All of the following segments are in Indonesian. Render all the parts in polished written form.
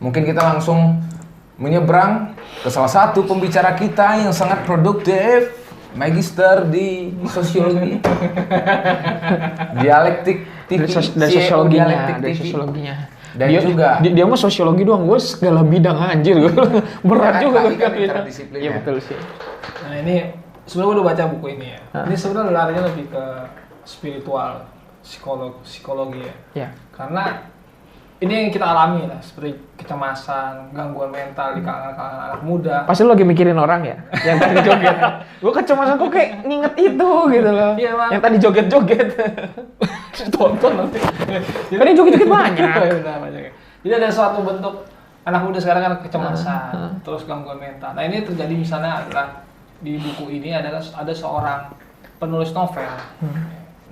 mungkin kita langsung menyeberang ke salah satu pembicara kita yang sangat produktif, magister di sosiologi, dialektik TV, dari CEO sosiologinya, dialektik dari TV. sosiologinya. Dan dia juga dia mah sosiologi doang, gue segala bidang anjir gue. Berat kan, juga tapi kan bidang. interdisiplin Iya ya. betul sih. Nah ini sebenarnya gue udah baca buku ini ya. Ini sebenarnya larinya lebih ke spiritual, psikologi ya. Iya. Karena ini yang kita alami lah, seperti kecemasan, gangguan mental di kalangan anak muda. Pasti lu lagi mikirin orang ya, yang tadi joget. Gue kecemasan kok kayak nginget itu gitu loh. Iya, Bang. Yang tadi joget-joget. Tonton nanti. Kan yang joget-joget banyak. Benar, banyak. Jadi ada suatu bentuk anak muda sekarang kan kecemasan, terus gangguan mental. Nah ini terjadi misalnya adalah di buku ini adalah ada seorang penulis novel.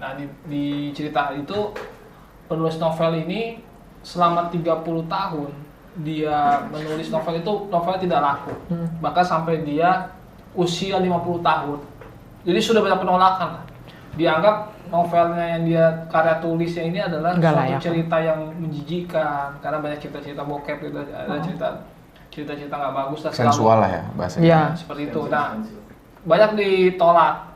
Nah di cerita itu penulis novel ini selama 30 tahun dia menulis novel itu novelnya tidak laku. Bahkan sampai dia usia 50 tahun. Jadi sudah banyak penolakan lah. Dianggap novelnya yang dia karya tulisnya ini adalah suatu cerita yang menjijikan karena banyak cerita-cerita bokep gitu, ada cerita-cerita nggak bagus lah. sensual lah ya bahasanya. Iya. Seperti itu. Nah, banyak ditolak.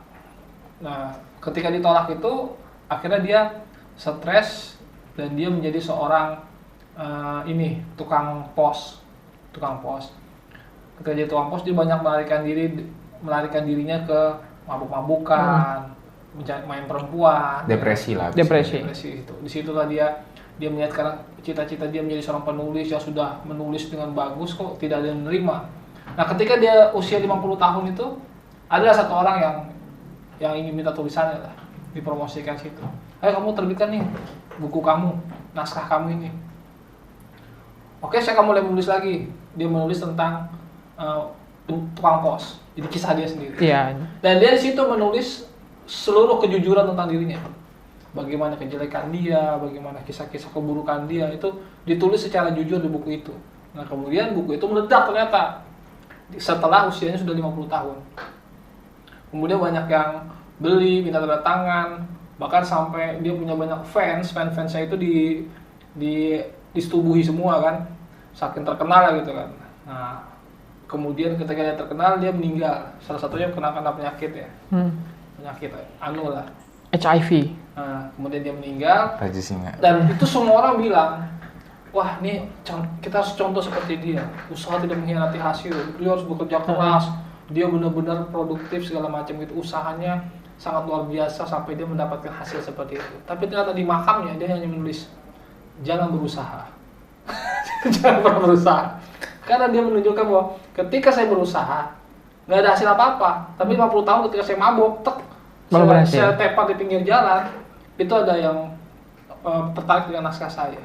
Nah, ketika ditolak itu akhirnya dia stres dan dia menjadi seorang tukang pos. Ketika jadi tukang pos dia banyak melarikan dirinya ke mabuk-mabukan, main perempuan, Depresi lah. Depresi. itu. Disitulah dia melihat karena cita-cita dia menjadi seorang penulis yang sudah menulis dengan bagus kok tidak ada yang menerima. Nah, ketika dia usia 50 tahun itu adalah satu orang yang ingin minta tulisannya lah, dipromosikan situ. Ayo kamu terbitkan nih buku kamu, naskah kamu ini. Oke, saya mulai menulis lagi. Dia menulis tentang tukang pos. Jadi kisah dia sendiri. Iya. Dan dia di situ menulis seluruh kejujuran tentang dirinya. Bagaimana kejelekan dia, bagaimana kisah-kisah keburukan dia, itu ditulis secara jujur di buku itu. Nah, kemudian buku itu meledak ternyata setelah usianya sudah 50 tahun. Kemudian banyak yang beli, minta tanda tangan, bahkan sampai dia punya banyak fansnya itu disetubuhi semua kan, saking terkenal gitu kan. Nah, kemudian ketika dia terkenal dia meninggal, salah satunya kena penyakit ya, penyakit anu lah, HIV. Nah, kemudian dia meninggal, Raja Singa. dan itu semua orang bilang, wah ini kita harus contoh seperti dia, usaha tidak mengkhianati hasil, dia harus bekerja keras, dia benar-benar produktif segala macam gitu, usahanya sangat luar biasa sampai dia mendapatkan hasil seperti itu. Tapi ternyata di makamnya dia hanya menulis, jangan berusaha. Jangan pernah berusaha. Karena dia menunjukkan bahwa ketika saya berusaha, nggak ada hasil apa-apa. Tapi 50 tahun ketika saya mabuk, saya tepat di pinggir jalan, itu ada yang tertarik dengan naskah saya.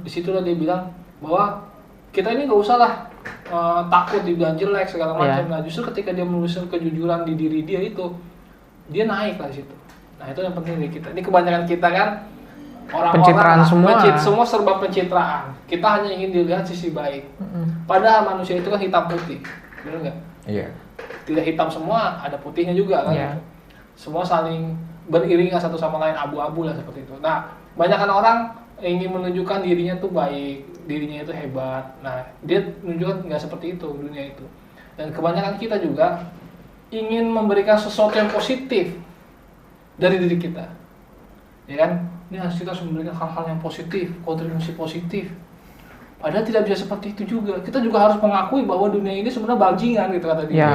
Disitulah dia bilang bahwa kita ini nggak usah lah takut dibilang jelek segala macam. Nah, justru ketika dia menuliskan kejujuran di diri dia itu, dia naik lah di situ. Nah, itu yang penting di kita. Ini kebanyakan kita kan Pencitraan semua. Semua serba pencitraan. Kita hanya ingin dilihat sisi baik. Padahal manusia itu kan hitam putih, benar nggak? Iya. Tidak hitam semua, ada putihnya juga kan. Iya. Semua saling beriringan satu sama lain, abu-abu lah seperti itu. Nah, banyakkan orang ingin menunjukkan dirinya tuh baik, dirinya itu hebat. Nah, dia menunjukkan nggak seperti itu dunia itu. Dan kebanyakan kita juga ingin memberikan sesuatu yang positif dari diri kita, ya kan? Ini harus kita memberikan hal-hal yang positif, kontribusi positif. Padahal tidak bisa seperti itu juga. Kita juga harus mengakui bahwa dunia ini sebenarnya bajingan gitu kata dia. Ya.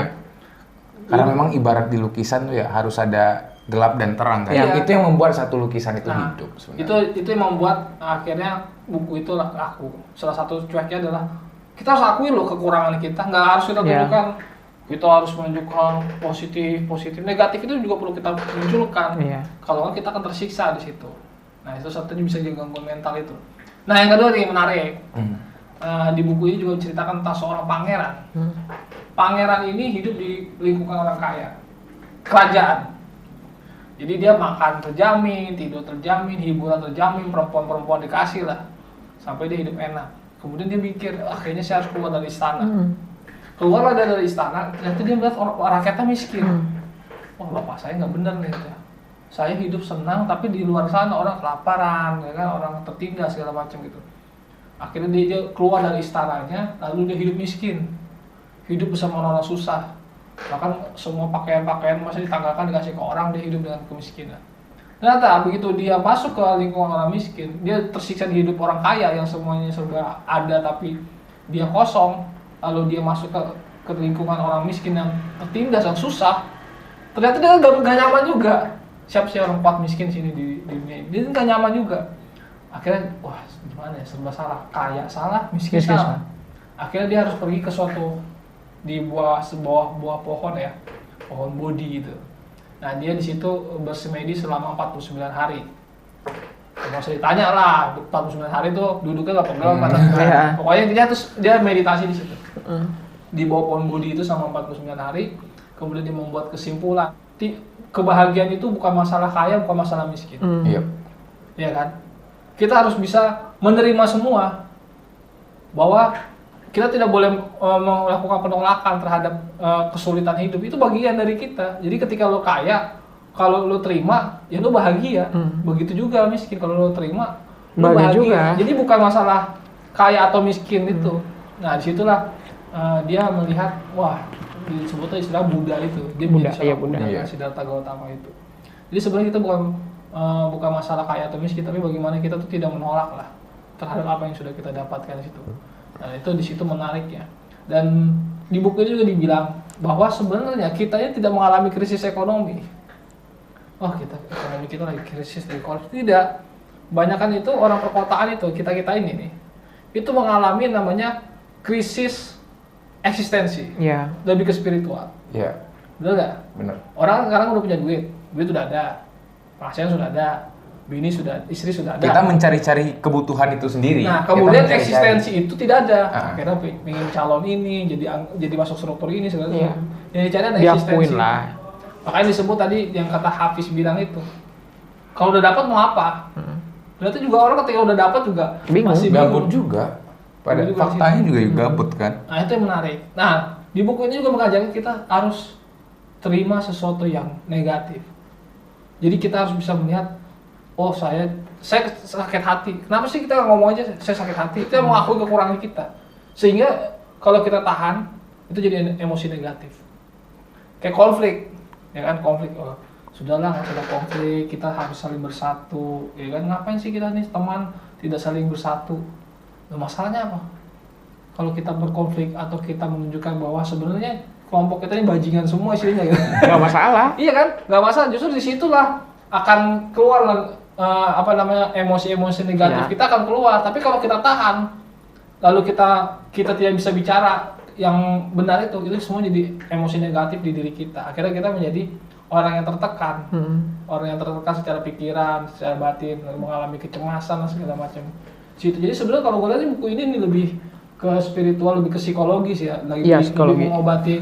Karena memang ibarat di lukisan tuh ya harus ada gelap dan terang kan. Iya. Itu yang membuat satu lukisan itu Nah, hidup sebenarnya. Itu yang membuat akhirnya buku itu laku. Salah satu cueknya adalah kita harus akui loh kekurangan kita. Nggak harus kita tunjukkan. Kita harus menunjukkan positif, negatif itu juga perlu kita munculkan. Kalau kan kita akan tersiksa di situ. Nah, itu satunya bisa jadi gangguan mental itu. Nah, yang kedua nih menarik. Di buku ini juga menceritakan tentang seorang pangeran. Pangeran ini hidup di lingkungan orang kaya, kerajaan. Jadi dia makan terjamin, tidur terjamin, hiburan terjamin, perempuan-perempuan dikasih lah, sampai dia hidup enak. Kemudian dia mikir, kayaknya saya harus keluar dari istana. Keluarlah dari istana, ternyata dia melihat rakyatnya miskin. Wah, bapak saya nggak benar nih. Saya hidup senang, tapi di luar sana orang kelaparan, ya kan, orang tertindas segala macam gitu. Akhirnya dia keluar dari istananya, lalu dia hidup miskin, hidup bersama orang susah. Bahkan semua pakaian-pakaian masih ditanggalkan dikasih ke orang, dia hidup dengan kemiskinan. Ternyata begitu dia masuk ke lingkungan orang miskin, dia tersiksa di hidup orang kaya yang semuanya serba ada tapi dia kosong. Lalu dia masuk ke lingkungan orang miskin yang tertindas, yang susah. Ternyata dia gak nyaman juga. Siapa sih orang kuat miskin sini di dunia ini? Dia gak nyaman juga. Akhirnya, wah gimana ya, serba salah. Kaya salah, miskin salah. Akhirnya dia harus pergi ke suatu di sebuah buah pohon ya, pohon Bodhi gitu. Nah dia di situ bersemedi selama 49 hari. Nggak usah ditanya lah, 49 hari tuh duduknya nggak pegang, pokoknya intinya terus dia meditasi di situ. Di bawah pohon Bodhi itu selama 49 hari, kemudian dia membuat kesimpulan, kebahagiaan itu bukan masalah kaya, bukan masalah miskin. Iya. Iya kan? Kita harus bisa menerima semua, bahwa kita tidak boleh melakukan penolakan terhadap kesulitan hidup. Itu bagian dari kita. Jadi ketika lo kaya, kalau lo terima, ya lo bahagia. Begitu juga miskin, kalau lo terima, lo bahagia juga. Jadi bukan masalah kaya atau miskin itu. Nah disitulah dia melihat, wah disebutnya istilah Buddha itu. Dia Buddha, menjadi iya, Buddha. Siddhartha Gautama itu. Jadi sebenarnya kita bukan masalah kaya atau miskin, tapi bagaimana kita tuh tidak menolak lah terhadap apa yang sudah kita dapatkan di situ. Nah itu di situ menariknya. Dan di buku ini juga dibilang bahwa sebenarnya kitanya tidak mengalami krisis ekonomi. Oh ekonomi kita lagi krisis dari korupsi. Tidak. Banyakan itu orang perkotaan itu, kita ini nih, itu mengalami namanya krisis eksistensi. Iya. Lebih ke spiritual. Iya. Betul nggak? Benar. Orang sekarang udah punya duit sudah ada, penghasilan sudah ada, bini sudah, istri sudah ada. Kita mencari-cari kebutuhan itu sendiri. Nah, kemudian Kita mencari-cari. eksistensi itu tidak ada. Akhirnya Kita pengen calon ini, jadi masuk struktur ini segala Iya. macam. Yang dicari ada Diakuin eksistensi. lah. Makanya disebut tadi yang kata Hafiz bilang itu. Kalau udah dapat mau apa? Berarti juga orang ketika udah dapat juga Bingung. masih Gabut juga. Pada Gabut juga faktanya juga gabut kan. Nah, itu yang menarik. Nah, di buku ini juga mengajarkan kita harus terima sesuatu yang negatif. Jadi kita harus bisa melihat, oh saya sakit hati. Kenapa sih kita ngomong aja saya sakit hati? Kita mengakui kekurangan kita. Sehingga kalau kita tahan, itu jadi emosi negatif. Kayak konflik, ya kan, konflik. Oh, sudahlah nggak ada konflik, kita harus saling bersatu. Ya kan, ngapain sih kita nih teman tidak saling bersatu? Nah, masalahnya apa? Kalau kita berkonflik atau kita menunjukkan bahwa sebenarnya kelompok kita ini bajingan semua istilahnya gitu. Nggak masalah. Iya kan? Nggak masalah. Justru disitulah akan keluar emosi-emosi negatif kita akan keluar. Tapi kalau kita tahan, lalu kita tidak bisa bicara yang benar itu semua jadi emosi negatif di diri kita. Akhirnya kita menjadi orang yang tertekan, orang yang tertekan secara pikiran, secara batin, mengalami kecemasan dan segala macam. Situ. Jadi sebenarnya kalau gue lihat buku ini lebih ke spiritual, lebih ke psikologis ya, lebih mengobati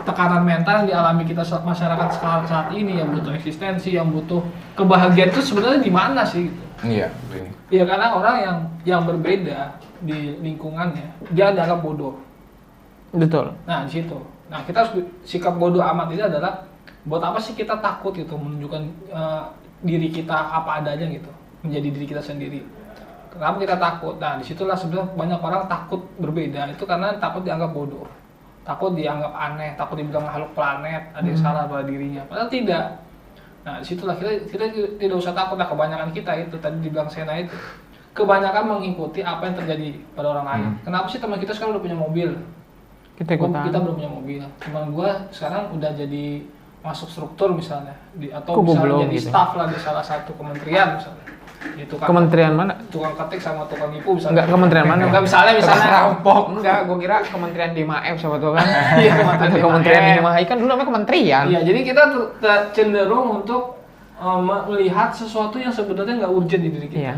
tekanan mental yang dialami kita masyarakat saat ini, yang butuh eksistensi, yang butuh kebahagiaan itu sebenarnya di mana sih? Gitu. Iya. Iya karena orang yang berbeda di lingkungannya dia dianggap bodoh. Betul. Nah di situ. Nah kita harus sikap bodoh amat ini adalah buat apa sih kita takut gitu menunjukkan diri kita apa adanya gitu, menjadi diri kita sendiri. Kenapa kita takut? Nah disitulah sebenarnya banyak orang takut berbeda itu karena takut dianggap bodoh, takut dianggap aneh, takut dibilang makhluk planet, ada yang salah pada dirinya. Padahal tidak. Nah disitulah kita tidak usah takut lah. Kebanyakan kita itu tadi dibilang Sena itu kebanyakan mengikuti apa yang terjadi pada orang lain. Kenapa sih teman kita sekarang udah punya mobil? Kita belum punya mobil. Teman gua sekarang udah jadi masuk struktur misalnya atau misalnya jadi staff lah di salah satu kementerian misalnya. Kementerian mana? Tukang ketik sama tukang nipu misalnya. Enggak, kementerian mana? Enggak, misalnya rampok. Enggak, gua kira kementerian di Maef sama tuh kan. Iya, kementerian di Maef kan dulu namanya kementerian. Iya, jadi kita cenderung untuk melihat sesuatu yang sebenarnya nggak urgent di diri kita. Iya.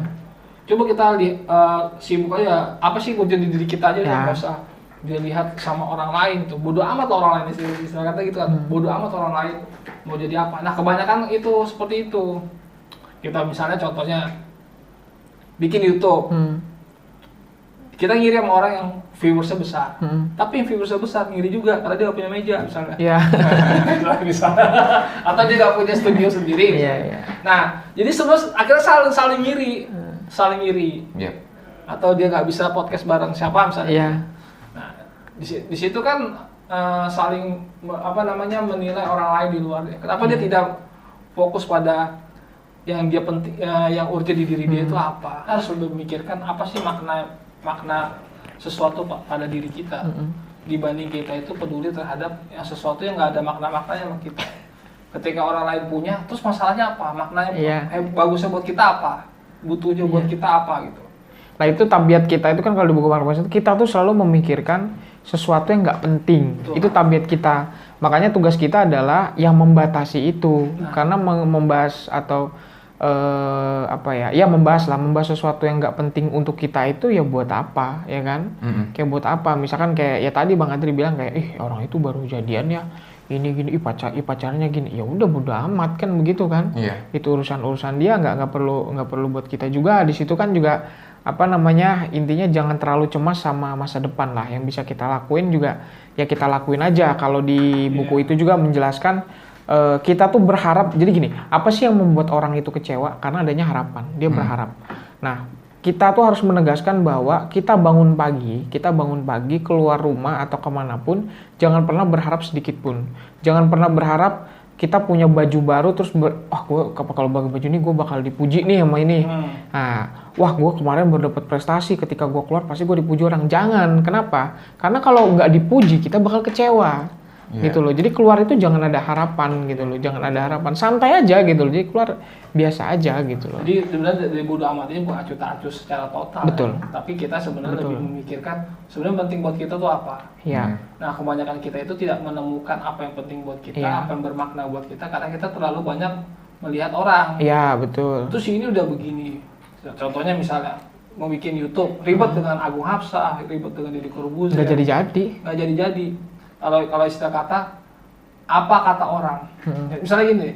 Coba kita sibuk aja, apa sih urgent di diri kita aja, nggak usah dilihat sama orang lain tuh. Bodoh amat orang lain, istilah kata gitu kan. Bodoh amat orang lain mau jadi apa. Nah, kebanyakan itu seperti itu. Kita misalnya contohnya bikin YouTube. Kita ngiri sama orang yang viewersnya besar. Tapi yang viewersnya besar ngiri juga karena dia gak punya meja misalnya. Iya. Atau dia gak punya studio sendiri. Iya. Nah, jadi semua akhirnya saling ngiri. Saling ngiri. Iya. atau dia nggak bisa podcast bareng siapa misalnya. Iya. Nah, di situ kan saling menilai orang lain di luar dia. Kenapa dia tidak fokus pada yang dia penting, yang urgent di diri dia itu apa? Harus lebih memikirkan apa sih makna sesuatu pada diri kita, dibanding kita itu peduli terhadap yang sesuatu yang nggak ada makna-maknanya sama kita. Ketika orang lain punya, terus masalahnya apa? Maknanya bagusnya buat kita apa? Butuhnya buat kita apa gitu? Nah itu tabiat kita itu kan kalau di buku Marquez itu kita tuh selalu memikirkan sesuatu yang nggak penting. Betul. Itu tabiat kita. Makanya tugas kita adalah yang membatasi itu. Karena membahas atau membahas sesuatu yang nggak penting untuk kita itu ya buat apa, ya kan? Kayak buat apa? Misalkan kayak ya tadi Bang Adri bilang kayak orang itu baru jadian ya ini gini, pacarnya gini, ya udah bodo amat kan begitu kan? Iya. Itu urusan dia nggak perlu buat kita juga. Di situ kan juga intinya jangan terlalu cemas sama masa depan lah. Yang bisa kita lakuin juga ya kita lakuin aja. Kalau di buku itu juga menjelaskan kita tuh berharap, jadi gini, apa sih yang membuat orang itu kecewa? Karena adanya harapan, dia berharap. Nah, kita tuh harus menegaskan bahwa kita bangun pagi keluar rumah atau kemanapun, jangan pernah berharap sedikit pun. Jangan pernah berharap kita punya baju baru terus kalau pakai baju ini gue bakal dipuji nih sama ini. Nah, gue kemarin baru dapat prestasi, ketika gue keluar pasti gue dipuji orang. Jangan, kenapa? Karena kalau nggak dipuji kita bakal kecewa. Gitu loh. Jadi keluar itu jangan ada harapan gitu loh. Jangan ada harapan. Santai aja gitu loh. Jadi keluar biasa aja gitu loh. Jadi sebenarnya dari bodo amat ini bukan acuh-acuh secara total. Betul. Ya. Tapi kita sebenarnya lebih memikirkan sebenarnya penting buat kita tuh apa. Iya. Nah, kebanyakan kita itu tidak menemukan apa yang penting buat kita, apa yang bermakna buat kita karena kita terlalu banyak melihat orang. Iya, betul. Terus ini udah begini. Contohnya misalnya mau bikin YouTube, ribet dengan Agung Hapsah, ribet dengan Deddy Corbuzier. Nggak jadi-jadi. Nggak jadi-jadi. Kalau istilah kata, apa kata orang? Misalnya gini,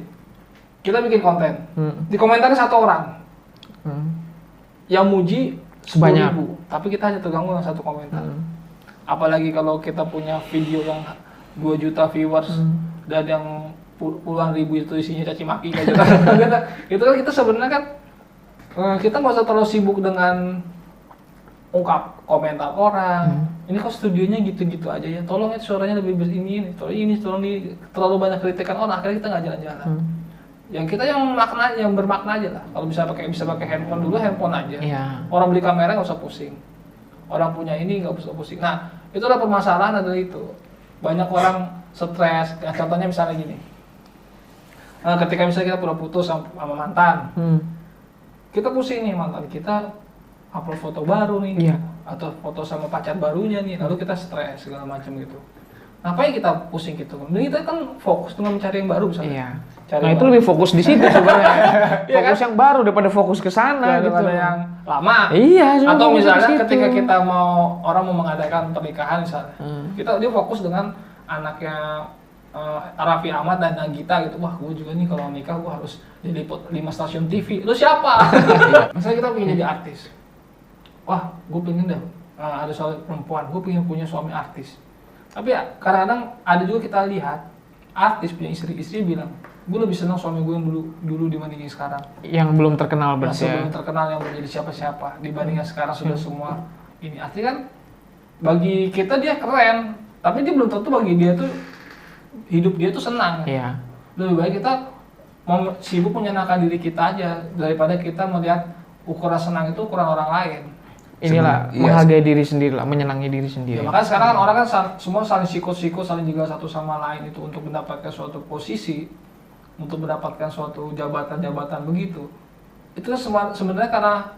kita bikin konten, di komentarnya satu orang, yang muji 10.000, tapi kita hanya terganggu dengan satu komentar. Apalagi kalau kita punya video yang 2 juta viewers dan yang puluhan ribu itu isinya caci maki, itu kan kita sebenarnya kan kita nggak usah terlalu sibuk dengan ungkap komentar orang. Ini kok studionya gitu-gitu aja ya. Tolong ya suaranya lebih ini. Tolong terlalu banyak kritikan orang. Akhirnya kita nggak jalan-jalan. Yang kita yang bermakna aja lah. Kalau bisa pakai handphone dulu, handphone aja. Iya. Orang beli kamera nggak usah pusing. Orang punya ini nggak usah pusing. Nah, itu adalah permasalahan adalah itu. Banyak orang stres. Ya, contohnya misalnya gini. Ketika misalnya kita pernah putus sama mantan, kita pusing nih mantan kita upload foto baru nih, atau foto sama pacar barunya nih, lalu kita stres segala macam gitu. Ngapain kita pusing gitu? Mending kita kan fokus dengan mencari yang baru misalnya. Nah itu lebih fokus di situ sebenarnya. Fokus yang baru daripada fokus ke sana gitu. Daripada yang lama. Iya. Atau misalnya ketika kita orang mau mengadakan pernikahan misalnya, dia fokus dengan anaknya Raffi Ahmad dan Nagita gitu. Wah, gue juga nih kalau nikah gue harus diliput 5 stasiun TV. Lu siapa? Misalnya kita pengen jadi artis. Wah, gue pengen deh ada suami perempuan, gue pengen punya suami artis. Tapi ya, kadang-kadang ada juga kita lihat artis punya istri bilang, gue lebih senang suami gue yang dulu dibanding yang sekarang. Yang belum terkenal berarti. Yang belum terkenal, yang belum jadi siapa-siapa dibanding yang sekarang sudah semua ini. Artinya kan bagi kita dia keren, tapi dia belum tentu bagi dia tuh hidup dia tuh senang. Iya. Lebih baik kita sibuk menyenangkan diri kita aja daripada kita melihat ukuran senang itu ukuran orang lain. Inilah menghargai diri sendiri lah, menyenangi diri sendiri. Ya, makanya sekarang kan orang kan semua saling sikut-sikut, saling juga satu sama lain itu untuk mendapatkan suatu posisi, untuk mendapatkan suatu jabatan-jabatan begitu. Itu sebenarnya karena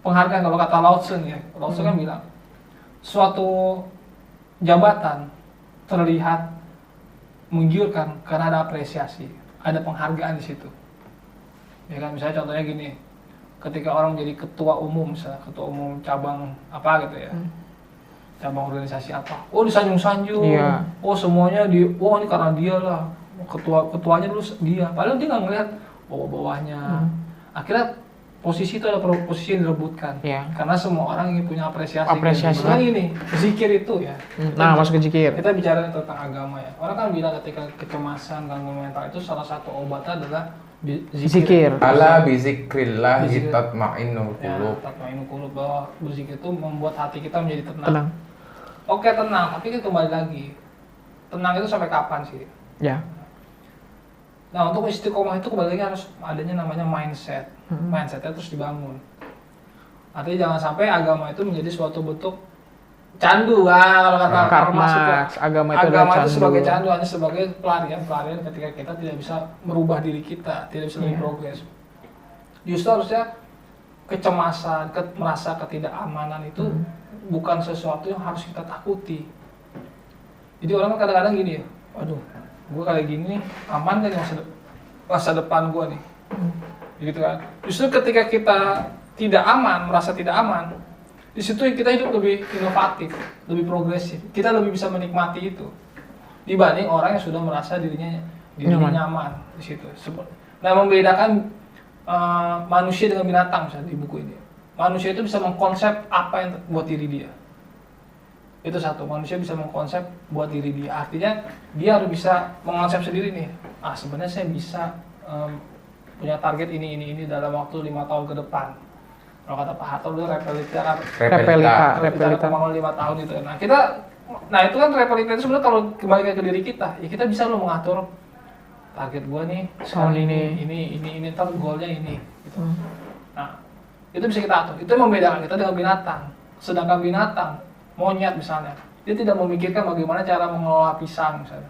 penghargaan. Kalau kata Lao Tse ya, Lao Tse kan bilang suatu jabatan terlihat menggiurkan karena ada apresiasi, ada penghargaan di situ. Ya kan, misalnya contohnya gini. Ketika orang jadi ketua umum, misalnya ketua umum cabang apa gitu ya, cabang organisasi apa, disanjung-sanjung, semuanya ini karena dia lah, ketuanya dulu dia, padahal dia nggak ngelihat bawah-bawahnya. Akhirnya posisi itu adalah posisi yang direbutkan, karena semua orang ingin punya apresiasi. Nah ini zikir itu ya. Nah, masuk ke zikir. Kita bicara tentang agama ya. Orang kan bilang ketika kecemasan, gangguan mental itu salah satu obatnya adalah Zikir. Ala bizikrillah Bizikir. tatma'innul Ya, qulub. tatma'innul qulub, bahwa berzikir itu membuat hati kita menjadi tenang. Tenang. Oke, tenang, tapi kan kembali lagi. Tenang itu sampai kapan sih? Ya. Nah, untuk istiqomah itu kembali lagi harus adanya namanya mindset. Mindsetnya terus dibangun. Artinya jangan sampai agama itu menjadi suatu bentuk candu. Kalau kata Karl Karl Marx itu, Marx, agama itu adalah agama itu candu. sebagai candu, hanya sebagai pelarian ketika kita tidak bisa merubah diri kita, tidak bisa lebih progres. Justru harusnya kecemasan, merasa ketidakamanan itu bukan sesuatu yang harus kita takuti. Jadi orang kan kadang-kadang gini ya, waduh, gue kayak gini nih, aman gak nih masa depan gue nih? Gitu kan. Justru ketika kita tidak aman, merasa tidak aman, di situ kita hidup lebih inovatif, lebih progresif. Kita lebih bisa menikmati itu dibanding orang yang sudah merasa dirinya nyaman di situ. Nah, membedakan manusia dengan binatang misalnya di buku ini. Manusia itu bisa mengkonsep apa yang buat diri dia. Itu satu, manusia bisa mengkonsep buat diri dia. Artinya dia harus bisa mengkonsep sendiri nih. Sebenarnya saya bisa punya target ini dalam waktu 5 tahun ke depan. Kalau kata Pak Harto dulu repelita pembangun 5 tahun itu. Nah itu kan repelita itu sebenarnya kalau kembali ke diri kita, ya kita bisa loh mengatur target gua nih tahun ini ntar goalnya ini. Gitu. Nah itu bisa kita atur. Itu yang membedakan kita dengan binatang. Sedangkan binatang, monyet misalnya, dia tidak memikirkan bagaimana cara mengelola pisang misalnya.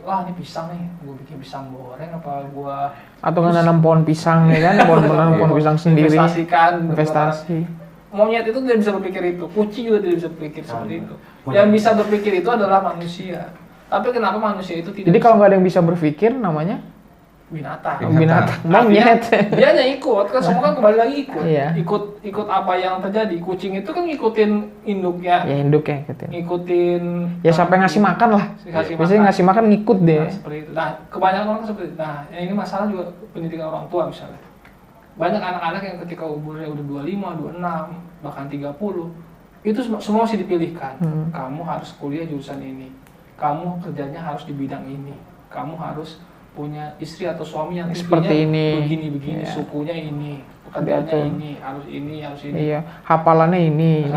Wah ini pisang nih, gue bikin pisang goreng apa gue Atau nggak nanam pohon pisang ya kan, pohon pisang sendiri. Investasi. Monyet itu tidak bisa berpikir itu, kucing juga tidak bisa berpikir seperti itu. Yang bisa berpikir itu adalah manusia. Tapi kenapa manusia itu tidak? Jadi bisa? kalau nggak ada yang bisa berpikir, namanya Binatang. monyet. Dia hanya ikut, kan semua kan kembali lagi ikut. Iya. Ikut apa yang terjadi. Kucing itu kan ngikutin induknya. Ya induknya ngikutin. Ngikutin. Ya sampai ngasih makan lah. Biasanya ngasih makan ngikut deh. Nah, seperti itu. Nah, kebanyakan orang seperti itu. Nah, yang ini masalah juga pendidikan orang tua misalnya. Banyak anak-anak yang ketika umurnya udah 25, 26, bahkan 30, itu semua masih dipilihkan. Kamu harus kuliah jurusan ini. Kamu kerjanya harus di bidang ini. Kamu harus punya istri atau suami yang seperti ini, begini, ya. Sukunya ini, pekerjaannya ini, harus ini. Iya, hafalannya ini.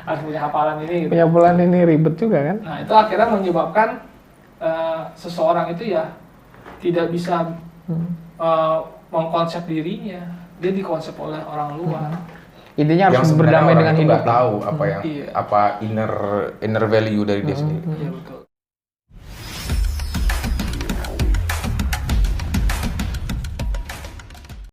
Harus punya hafalan ini. Gitu. Punya hafalan ini ribet juga kan? Nah itu akhirnya menyebabkan seseorang itu ya tidak bisa mengkonsep dirinya, dia dikonsep oleh orang luar. Intinya harus berdamai dengan hidup. Nggak tahu apa yang apa inner value dari dia sendiri. Iya betul.